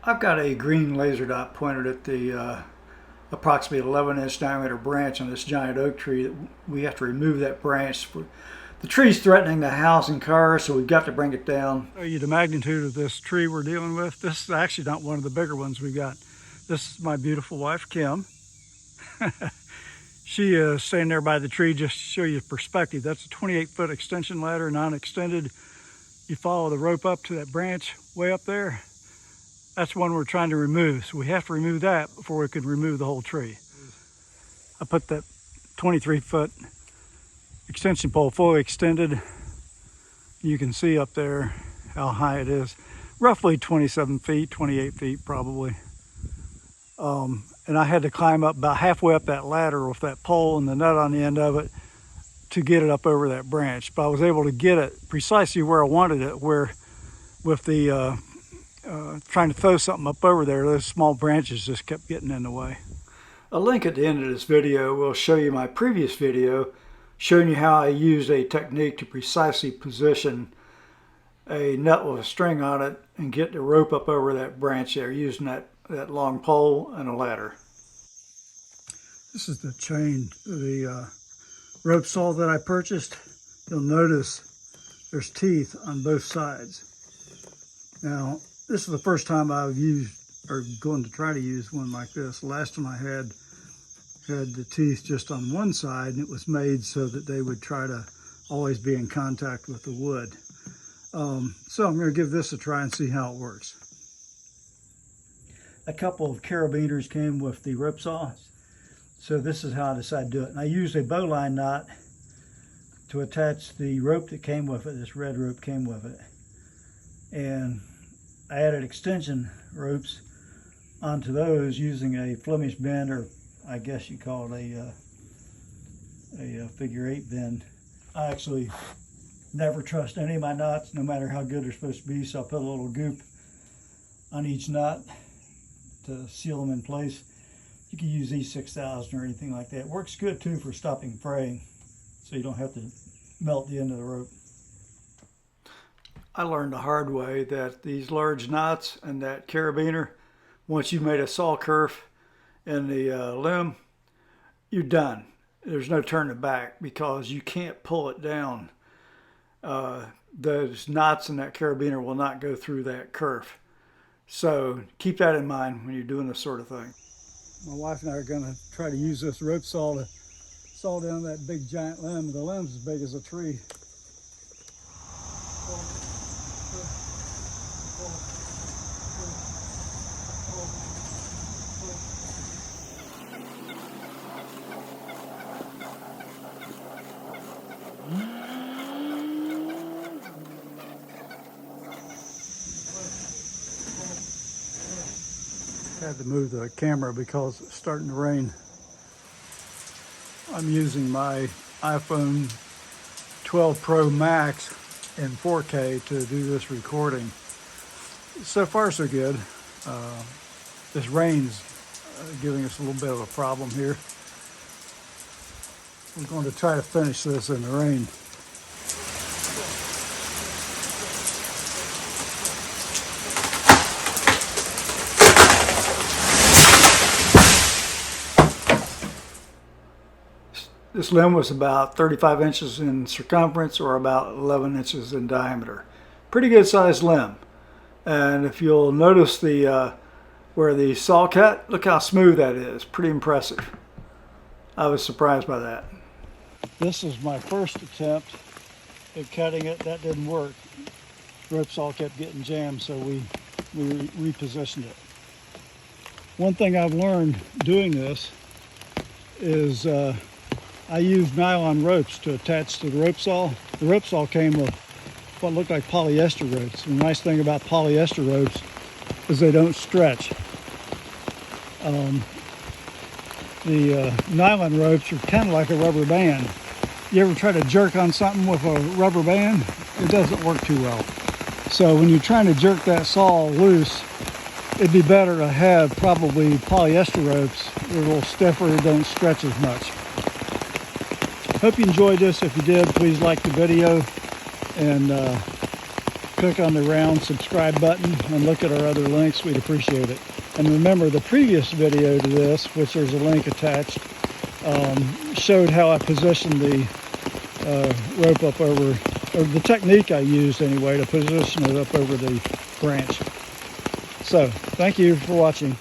I've got a green laser dot pointed at the approximately 11-inch diameter branch on this giant oak tree. We have to remove that branch. The tree's threatening the house and cars, so we've got to bring it down. Show you the magnitude of this tree we're dealing with. This is actually not one of the bigger ones we've got. This is my beautiful wife, Kim. She is standing there by the tree just to show you perspective. That's a 28-foot extension ladder, non-extended. You follow the rope up to that branch way up there. That's one we're trying to remove. So we have to remove that before we can remove the whole tree. I put that 23-foot extension pole fully extended. You can see up there how high it is. Roughly 27 feet, 28 feet probably. And I had to climb up about halfway up that ladder with that pole and the nut on the end of it to get it up over that branch. But I was able to get it precisely where I wanted it, where with the trying to throw something up over there, those small branches just kept getting in the way. A link at the end of this video will show you my previous video showing you how I used a technique to precisely position a nut with a string on it and get the rope up over that branch there using that long pole and a ladder. This is the chain, the rope saw that I purchased. You'll notice there's teeth on both sides. Now, this is the first time I've used or going to try to use one like this. The last one I had the teeth just on one side, and it was made so that they would try to always be in contact with the wood. So I'm going to give this a try and see how it works. A couple of carabiners came with the rope saw, so this is how I decided to do it. And I used a bowline knot to attach the rope that came with it. This red rope came with it, and I added extension ropes onto those using a Flemish bend, or I guess you call it a figure 8 bend. I actually never trust any of my knots, no matter how good they're supposed to be, so I put a little goop on each knot to seal them in place. You can use E6000 or anything like that. It works good too for stopping fraying, so you don't have to melt the end of the rope. I learned the hard way that these large knots and that carabiner, once you've made a saw curve in the limb, you're done. There's no turning back because you can't pull it down. Those knots and that carabiner will not go through that curve. So keep that in mind when you're doing this sort of thing. My wife and I are going to try to use this rope saw to saw down that big giant limb. The limb's as big as a tree. Had to move the camera because it's starting to rain. I'm using my iPhone 12 Pro Max in 4K to do this recording. So far so good. This rain's giving us a little bit of a problem here. We're going to try to finish this in the rain. This limb was about 35 inches in circumference or about 11 inches in diameter. Pretty good sized limb. And if you'll notice the where the saw cut, look how smooth that is. Pretty impressive. I was surprised by that. This is my first attempt at cutting it. That didn't work. Rope saw kept getting jammed, so we repositioned it. One thing I've learned doing this is I used nylon ropes to attach to the rope saw. The rope saw came with what looked like polyester ropes. And the nice thing about polyester ropes is they don't stretch. The nylon ropes are kind of like a rubber band. You ever try to jerk on something with a rubber band? It doesn't work too well. So when you're trying to jerk that saw loose, it'd be better to have probably polyester ropes. They're a little stiffer, don't stretch as much. Hope you enjoyed this. If you did, please like the video and click on the round subscribe button and look at our other links. We'd appreciate it. And remember, the previous video to this, which there's a link attached, showed how I positioned the rope up over, or the technique I used anyway, to position it up over the branch. So, thank you for watching.